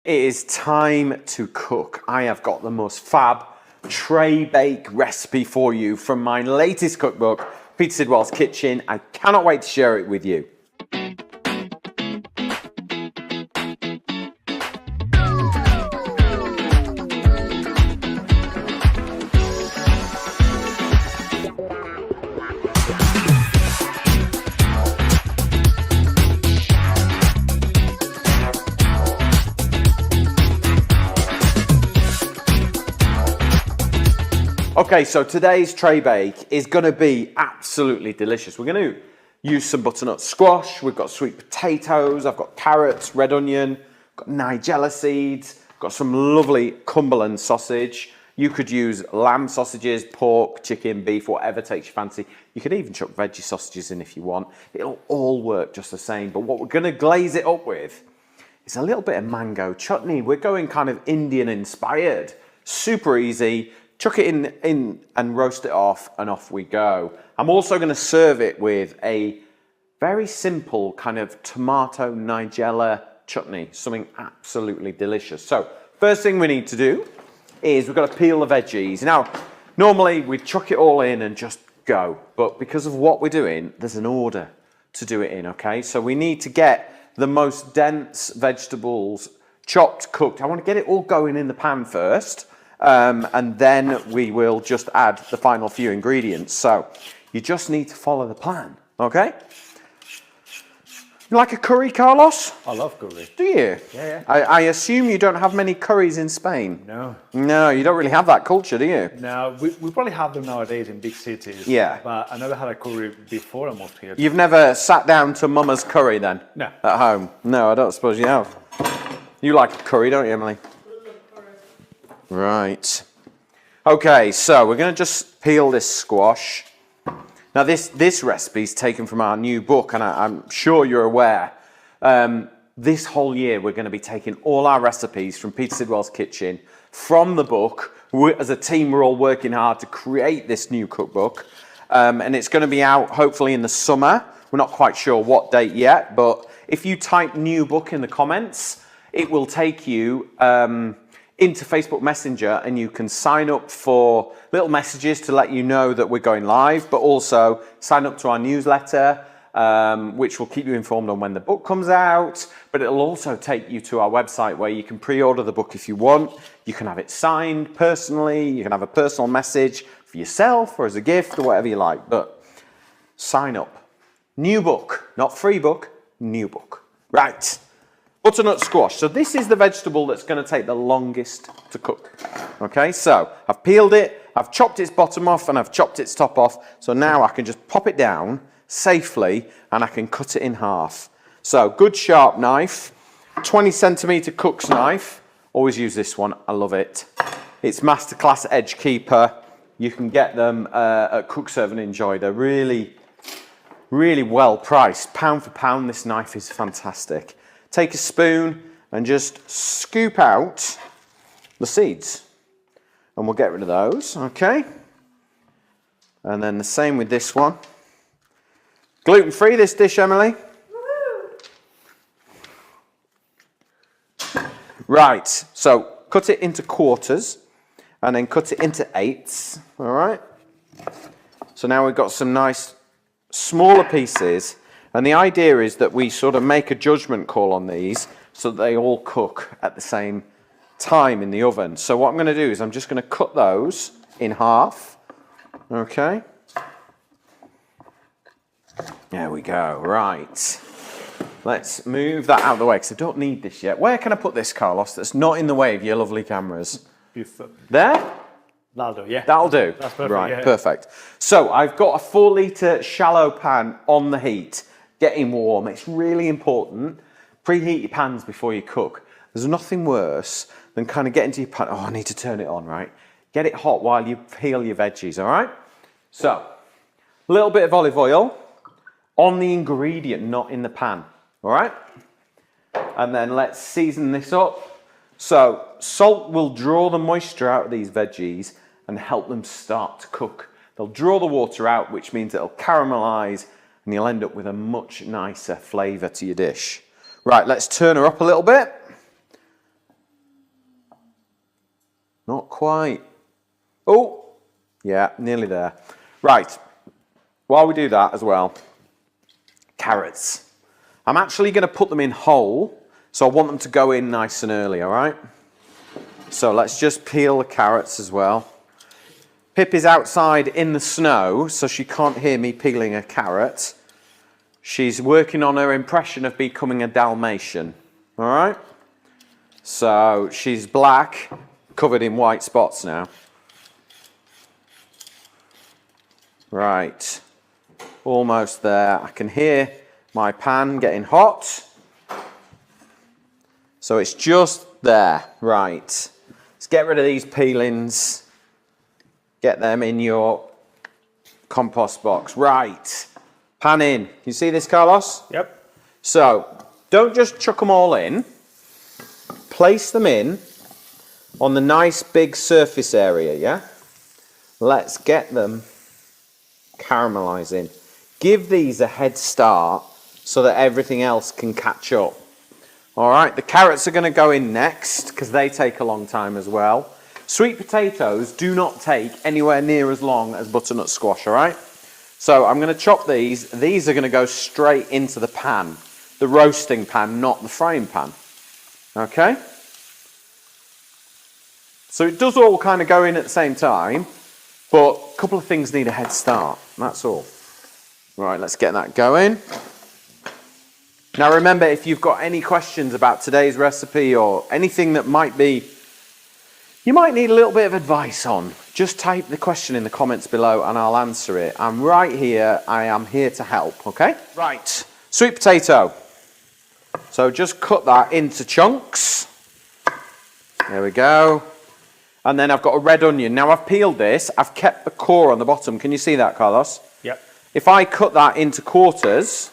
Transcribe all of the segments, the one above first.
It is time to cook. I have got the most fab Traybake recipe for you from my latest cookbook, Peter Sidwell's Kitchen. I cannot wait to share it with you. Okay, so today's Traybake is going to be absolutely delicious. We're going to use some butternut squash, we've got sweet potatoes, I've got carrots, red onion, got nigella seeds, got some lovely Cumberland sausage. You could use lamb sausages, pork, chicken, beef, whatever takes your fancy. You could even chuck veggie sausages in if you want. It'll all work just the same, but what we're going to glaze it up with is a little bit of mango chutney. We're going kind of Indian inspired, super easy. Chuck it in and roast it off, and off we go. I'm also going to serve it with a very simple kind of tomato nigella chutney, something absolutely delicious. So first thing we need to do is we've got to peel the veggies. Now, normally we chuck it all in and just go, but because of what we're doing, there's an order to do it in, okay? So we need to get the most dense vegetables chopped, cooked. I want to get it all going in the pan first. And then we will just add the final few ingredients. So you just need to follow the plan, okay? You like a curry, Carlos? I love curry. Do you? Yeah. I assume you don't have many curries in Spain? No. No, you don't really have that culture, do you? No, we probably have them nowadays in big cities. Yeah. But I never had a curry before I moved here. You've never sat down to Mama's curry then? No. At home? No, I don't suppose you have. You like curry, don't you, Emily? Right. Okay, so we're going to just peel this squash. Now this recipe is taken from our new book, and I'm sure you're aware. This whole year we're going to be taking all our recipes from Peter Sidwell's Kitchen from the book. As a team, we're all working hard to create this new cookbook. And it's going to be out hopefully in the summer. We're not quite sure what date yet, but if you type new book in the comments, it will take you into Facebook Messenger, and you can sign up for little messages to let you know that we're going live, but also sign up to our newsletter, which will keep you informed on when the book comes out, but it'll also take you to our website where you can pre-order the book if you want. You can have it signed personally, you can have a personal message for yourself or as a gift or whatever you like, but sign up. New book, not free book, new book. Right. Butternut squash. So this is the vegetable that's going to take the longest to cook. Okay, so I've peeled it, I've chopped its bottom off, and I've chopped its top off. So now I can just pop it down safely, and I can cut it in half. So good sharp knife, 20 centimetre cook's knife. Always use this one, I love it. It's Masterclass Edge Keeper. You can get them at Cook, Serve and Enjoy. They're really, really well priced. Pound for pound, this knife is fantastic. Take a spoon and just scoop out the seeds, and we'll get rid of those, okay? And then the same with this one. Gluten-free, this dish, Emily? Woohoo! Right, so cut it into quarters and then cut it into eighths, all right? So now we've got some nice smaller pieces. And the idea is that we sort of make a judgment call on these so that they all cook at the same time in the oven. So what I'm going to do is I'm just going to cut those in half. Okay. There we go. Right. Let's move that out of the way because I don't need this yet. Where can I put this, Carlos, that's not in the way of your lovely cameras? There? That'll do, yeah. That'll do. That's perfect. Right, yeah. perfect. So I've got a 4-litre shallow pan on the heat, getting warm. It's really important. Preheat your pans before you cook. There's nothing worse than kind of getting to your pan. Oh, I need to turn it on, right? Get it hot while you peel your veggies, all right? So, a little bit of olive oil on the ingredient, not in the pan, all right? And then let's season this up. So, salt will draw the moisture out of these veggies and help them start to cook. They'll draw the water out, which means it'll caramelize, and you'll end up with a much nicer flavour to your dish. Right, let's turn her up a little bit. quite. Oh, yeah, nearly there. Right, while we do that as well, carrots. I'm actually going to put them in whole, so I want them to go in nice and early, all right? So let's just peel the carrots as well. Pip is outside in the snow, so she can't hear me peeling a carrot. She's working on her impression of becoming a Dalmatian, all right? So she's black, covered in white spots now. Right, almost there. I can hear my pan getting hot. So it's just there, right. Let's get rid of these peelings. Get them in your compost box. Right, pan in. You see this, Carlos? Yep. So don't just chuck them all in. Place them in on the nice big surface area, yeah? Let's get them caramelizing. Give these a head start so that everything else can catch up. All right, the carrots are going to go in next because they take a long time as well. Sweet potatoes do not take anywhere near as long as butternut squash, all right? So I'm going to chop these. These are going to go straight into the pan, the roasting pan, not the frying pan. Okay? So it does all kind of go in at the same time, but a couple of things need a head start, that's all. Right, let's get that going. Now remember, if you've got any questions about today's recipe or anything that you might need a little bit of advice on, just type the question in the comments below and I'll answer it. I'm right here, I am here to help, okay? Right, sweet potato. So just cut that into chunks. There we go. And then I've got a red onion. Now I've peeled this, I've kept the core on the bottom. Can you see that, Carlos? Yep. If I cut that into quarters,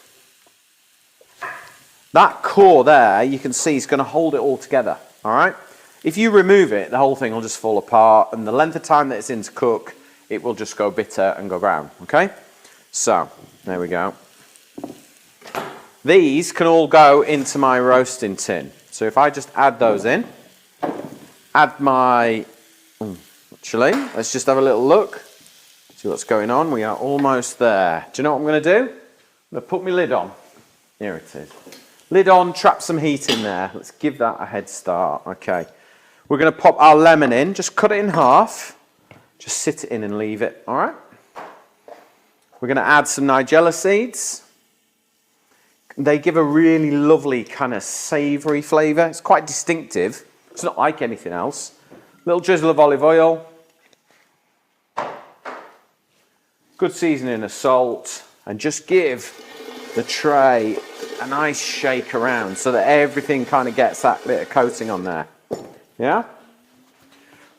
that core there, you can see is going to hold it all together, all right? If you remove it, the whole thing will just fall apart, and the length of time that it's in to cook, it will just go bitter and go brown, okay? So, there we go. These can all go into my roasting tin. So if I just add those in, add my... Actually, let's just have a little look, see what's going on. We are almost there. Do you know what I'm going to do? I'm going to put my lid on. Here it is. Lid on, trap some heat in there. Let's give that a head start. Okay. We're going to pop our lemon in. Just cut it in half. Just sit it in and leave it. All right. We're going to add some nigella seeds. They give a really lovely kind of savoury flavour. It's quite distinctive. It's not like anything else. Little drizzle of olive oil. Good seasoning of salt. And just give the tray a nice shake around so that everything kind of gets that bit of coating on there. Yeah?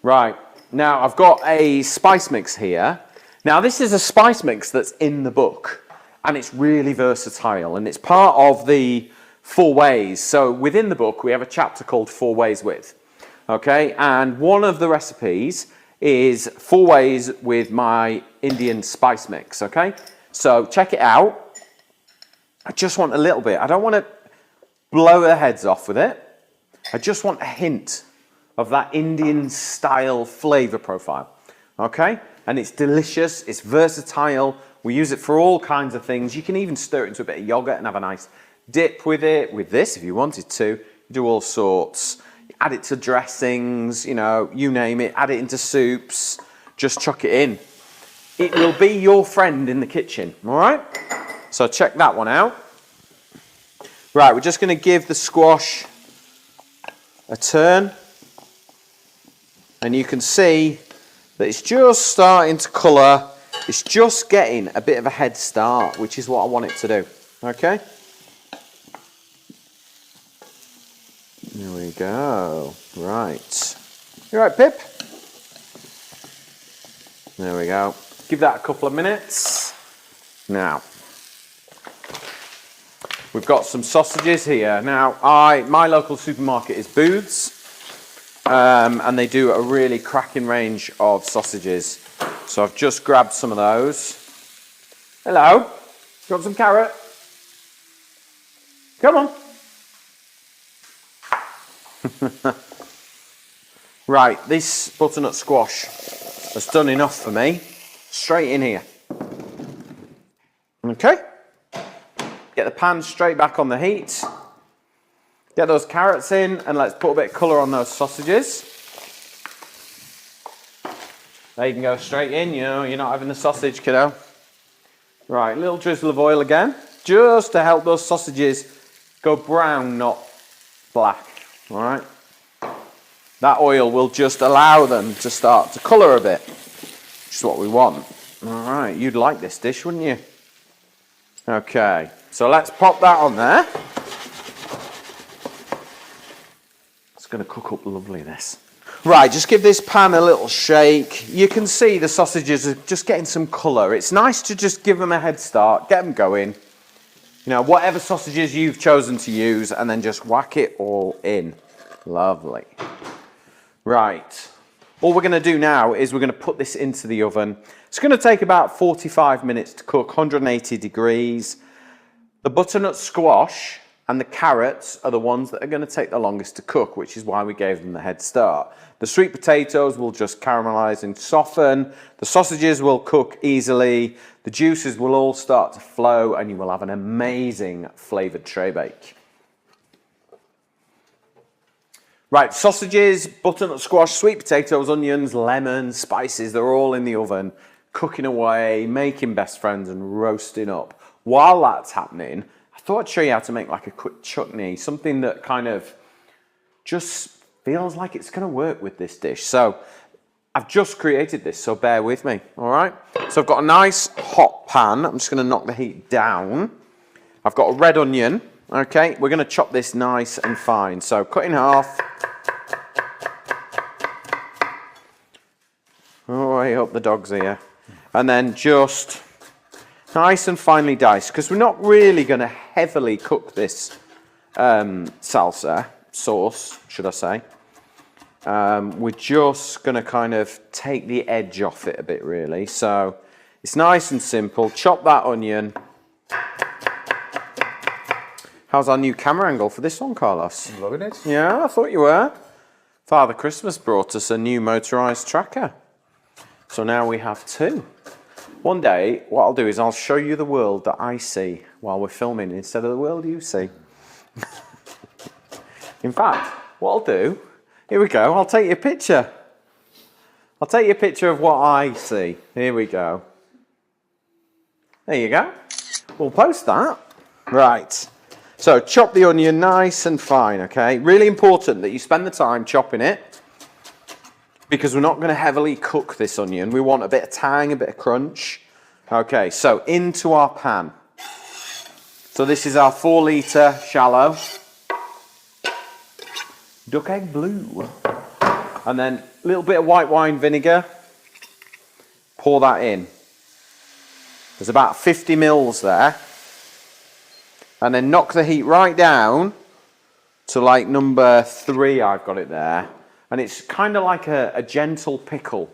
Right. Now I've got a spice mix here. Now this is a spice mix that's in the book and it's really versatile and it's part of the 4 ways. So within the book we have a chapter called 4 ways with. Okay? And one of the recipes is 4 ways with my Indian spice mix. Okay? So check it out. I just want a little bit. I don't want to blow their heads off with it. I just want a hint of that Indian style flavor profile. Okay? And it's delicious, it's versatile. We use it for all kinds of things. You can even stir it into a bit of yogurt and have a nice dip with it, with this if you wanted to. You do all sorts. Add it to dressings, you know, you name it. Add it into soups. Just chuck it in. It will be your friend in the kitchen, all right? So check that one out. Right, we're just going to give the squash a turn. And you can see that it's just starting to colour. It's just getting a bit of a head start, which is what I want it to do. Okay? There we go. Right. You all right, Pip? There we go. Give that a couple of minutes. Now, we've got some sausages here. Now, my local supermarket is Booths, and they do a really cracking range of sausages. So I've just grabbed some of those. Hello, you want some carrot? Come on. Right, this butternut squash has done enough for me. Straight in here. Okay. Get the pan straight back on the heat. Get those carrots in and let's put a bit of colour on those sausages. They can go straight in, you know, you're not having the sausage, kiddo. Right, little drizzle of oil again, just to help those sausages go brown, not black, all right? That oil will just allow them to start to colour a bit, which is what we want. All right, you'd like this dish, wouldn't you? Okay, so let's pop that on there. It's going to cook up lovely, this. Right, just give this pan a little shake. You can see the sausages are just getting some colour. It's nice to just give them a head start, get them going. You know, whatever sausages you've chosen to use, and then just whack it all in. Lovely. Right, all we're going to do now is we're going to put this into the oven. It's going to take about 45 minutes to cook, 180 degrees. The butternut squash and the carrots are the ones that are going to take the longest to cook, which is why we gave them the head start. The sweet potatoes will just caramelise and soften. The sausages will cook easily. The juices will all start to flow and you will have an amazing flavoured tray bake. Right, sausages, butternut squash, sweet potatoes, onions, lemon, spices, they're all in the oven, cooking away, making best friends and roasting up. While that's happening, I thought I'd show you how to make like a quick chutney, something that kind of just feels like it's going to work with this dish. So I've just created this, so bear with me, all right? So I've got a nice hot pan. I'm just going to knock the heat down. I've got a red onion, okay? We're going to chop this nice and fine. So cut in half. Oh, I hope the dog's here. And then just nice and finely diced, because we're not really going to heavily cook this salsa sauce, should I say. We're just going to kind of take the edge off it a bit, really. So it's nice and simple. Chop that onion. How's our new camera angle for this one, Carlos? I'm loving it. Yeah, I thought you were. Father Christmas brought us a new motorised tracker. So now we have two. One day, what I'll do is I'll show you the world that I see while we're filming instead of the world you see. In fact, what I'll do, here we go, I'll take you a picture. I'll take you a picture of what I see. Here we go. There you go. We'll post that. Right. So chop the onion nice and fine, okay? Really important that you spend the time chopping it, because we're not going to heavily cook this onion. We want a bit of tang, a bit of crunch. Okay, so into our pan. So this is our 4 litre shallow. Duck egg blue. And then a little bit of white wine vinegar. Pour that in. There's about 50 mils there. And then knock the heat right down to like number 3, I've got it there. And it's kind of like a gentle pickle,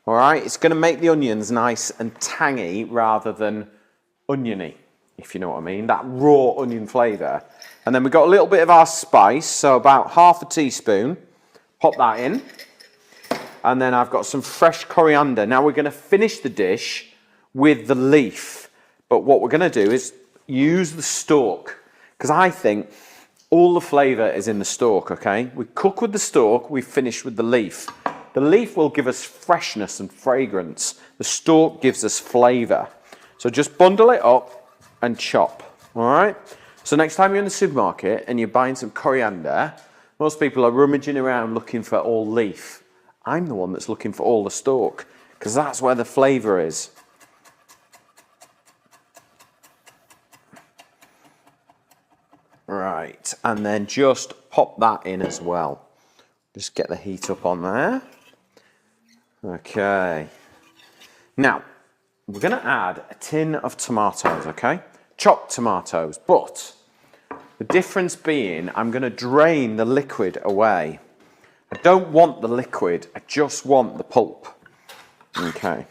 all right? It's going to make the onions nice and tangy rather than oniony, if you know what I mean, that raw onion flavour. And then we've got a little bit of our spice, so about half a teaspoon. Pop that in. And then I've got some fresh coriander. Now we're going to finish the dish with the leaf. But what we're going to do is use the stalk, because I think all the flavour is in the stalk, okay? We cook with the stalk, we finish with the leaf. The leaf will give us freshness and fragrance. The stalk gives us flavour. So just bundle it up and chop, all right? So next time you're in the supermarket and you're buying some coriander, most people are rummaging around looking for all leaf. I'm the one that's looking for all the stalk, because that's where the flavour is. Right, and then just pop that in as well. Just get the heat up on there. Okay. Now, we're going to add a tin of tomatoes, okay? Chopped tomatoes, but the difference being I'm going to drain the liquid away. I don't want the liquid, I just want the pulp. Okay.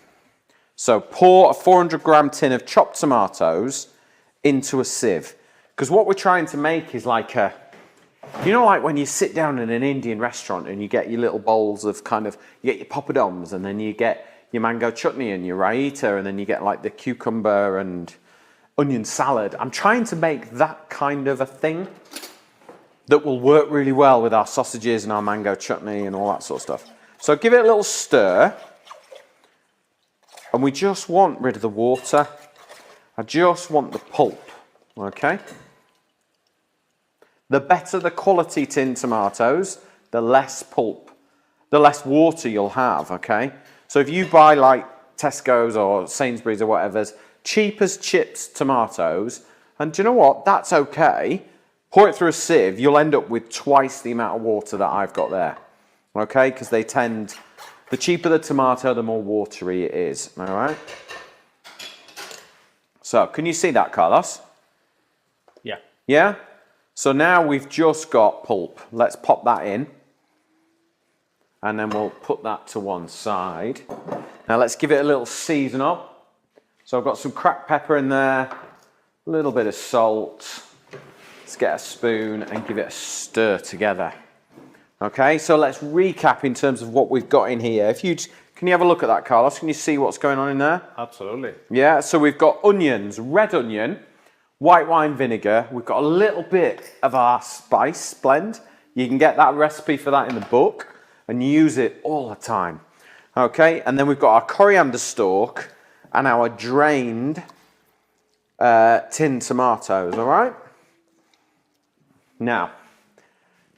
So pour a 400 gram tin of chopped tomatoes into a sieve. Because what we're trying to make is like a You know, like when you sit down in an Indian restaurant and you get your little bowls of you get your poppadoms and then you get your mango chutney and your raita and then you get like the cucumber and onion salad. I'm trying to make that kind of a thing that will work really well with our sausages and our mango chutney and all that sort of stuff. So give it a little stir. And we just want rid of the water. I just want the pulp, okay? The better the quality tin tomatoes, the less pulp, the less water you'll have, okay? So if you buy like Tesco's or Sainsbury's or whatever's, cheap as chips tomatoes, and do you know what? That's okay. Pour it through a sieve, you'll end up with twice the amount of water that I've got there, okay? Because they tend, the cheaper the tomato, the more watery it is, all right? So, can you see that, Carlos? Yeah. Yeah? So now we've just got pulp. Let's pop that in. And then we'll put that to one side. Now let's give it a little season up. So I've got some cracked pepper in there, a little bit of salt. Let's get a spoon and give it a stir together. Okay, so let's recap in terms of what we've got in here. Can you have a look at that, Carlos? Can you see what's going on in there? Absolutely. Yeah, so we've got onions, red onion, white wine vinegar. We've got a little bit of our spice blend. You can get that recipe for that in the book and use it all the time. Okay, and then we've got our coriander stalk and our drained tin tomatoes, all right? Now,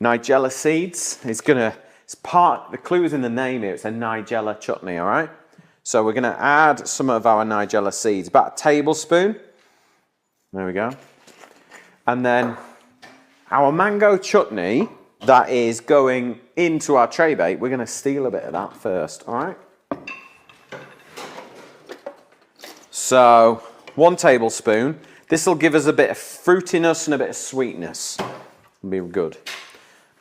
Nigella seeds the clue is in the name here, it's a Nigella chutney, all right? So we're gonna add some of our Nigella seeds, about a tablespoon. There we go. And then our mango chutney that is going into our Traybake, we're gonna steal a bit of that first, all right? So 1 tablespoon. This will give us a bit of fruitiness and a bit of sweetness. It'll be good.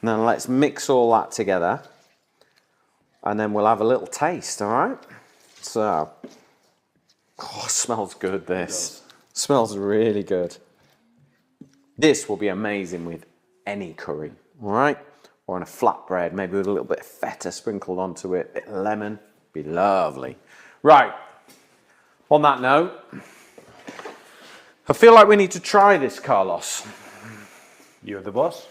And then let's mix all that together. And then we'll have a little taste, all right? So, oh, smells good, this. Smells really good. This will be amazing with any curry, all right? Or on a flatbread, maybe with a little bit of feta sprinkled onto it, a bit of lemon, be lovely. Right, on that note, I feel like we need to try this, Carlos. You're the boss.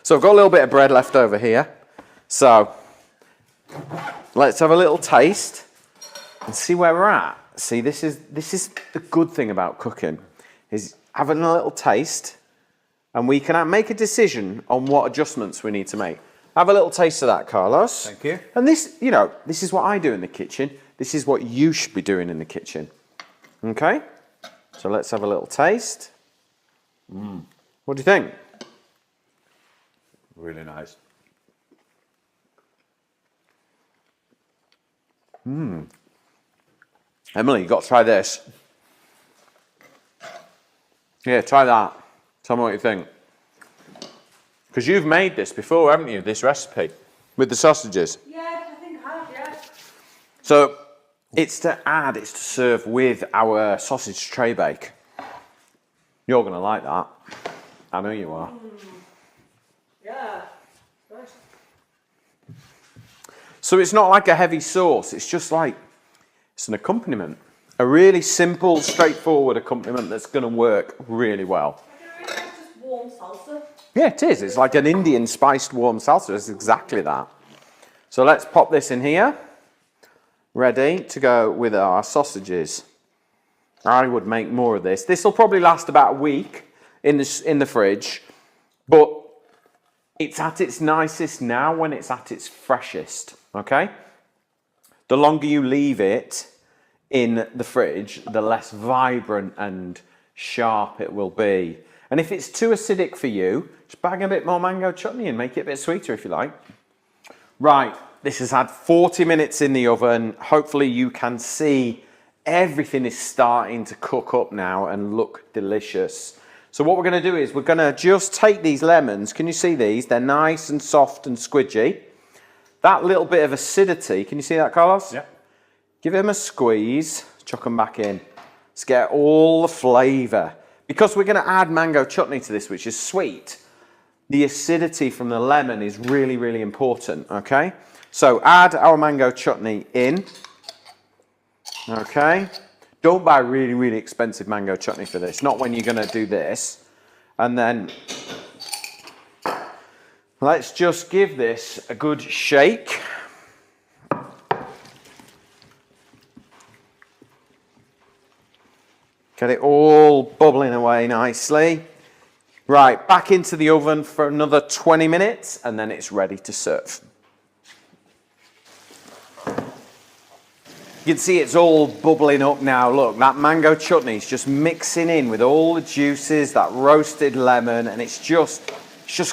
So I've got a little bit of bread left over here. So let's have a little taste and see where we're at. See, this is the good thing about cooking, is having a little taste and we can make a decision on what adjustments we need to make. Have a little taste of that, Carlos. Thank you. And this, you know, this is what I do in the kitchen. This is what you should be doing in the kitchen. Okay? So let's have a little taste. What do you think? Really nice. Emily, you've got to try this. Yeah, try that. Tell me what you think. Because you've made this before, haven't you, this recipe? With the sausages. Yeah, I think I have, yeah. So, it's to serve with our sausage Traybake. You're going to like that. I know you are. Yeah. Nice. So it's not like a heavy sauce, it's just like, it's an accompaniment. A really simple, straightforward accompaniment that's going to work really well. I can really nice just warm salsa. Yeah, it is. It's like an Indian spiced warm salsa. It's exactly that. So let's pop this in here. Ready to go with our sausages. I would make more of this. This will probably last about a week in the fridge, but it's at its nicest now when it's at its freshest, okay? The longer you leave it in the fridge, the less vibrant and sharp it will be. And if it's too acidic for you, just bag a bit more mango chutney and make it a bit sweeter if you like. Right, this has had 40 minutes in the oven. Hopefully you can see everything is starting to cook up now and look delicious. So what we're going to do is we're going to just take these lemons. Can you see these? They're nice and soft and squidgy. That little bit of acidity, can you see that, Carlos? Yeah. Give them a squeeze, chuck them back in. Let's get all the flavour. Because we're going to add mango chutney to this, which is sweet, the acidity from the lemon is really, really important, okay? So add our mango chutney in, okay? Don't buy really, really expensive mango chutney for this, not when you're going to do this. And then let's just give this a good shake. Get it all bubbling away nicely. Right, back into the oven for another 20 minutes and then it's ready to serve. You can see it's all bubbling up now. Look, that mango chutney is just mixing in with all the juices, that roasted lemon, and it's just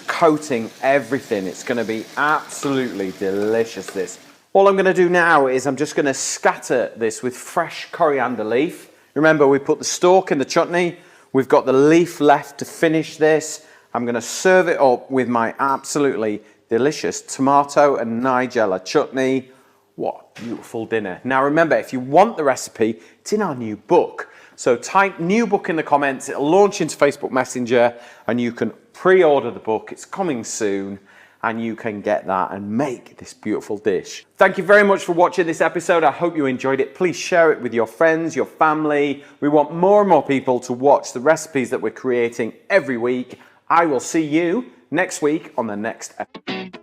coating everything. It's going to be absolutely delicious, this. All I'm going to do now is I'm just going to scatter this with fresh coriander leaf. Remember, we put the stalk in the chutney. We've got the leaf left to finish this. I'm going to serve it up with my absolutely delicious tomato and nigella chutney. What a beautiful dinner. Now remember, if you want the recipe, it's in our new book. So type new book in the comments, it'll launch into Facebook Messenger and you can pre-order the book. It's coming soon and you can get that and make this beautiful dish. Thank you very much for watching this episode. I hope you enjoyed it. Please share it with your friends, your family. We want more and more people to watch the recipes that we're creating every week. I will see you next week on the next episode.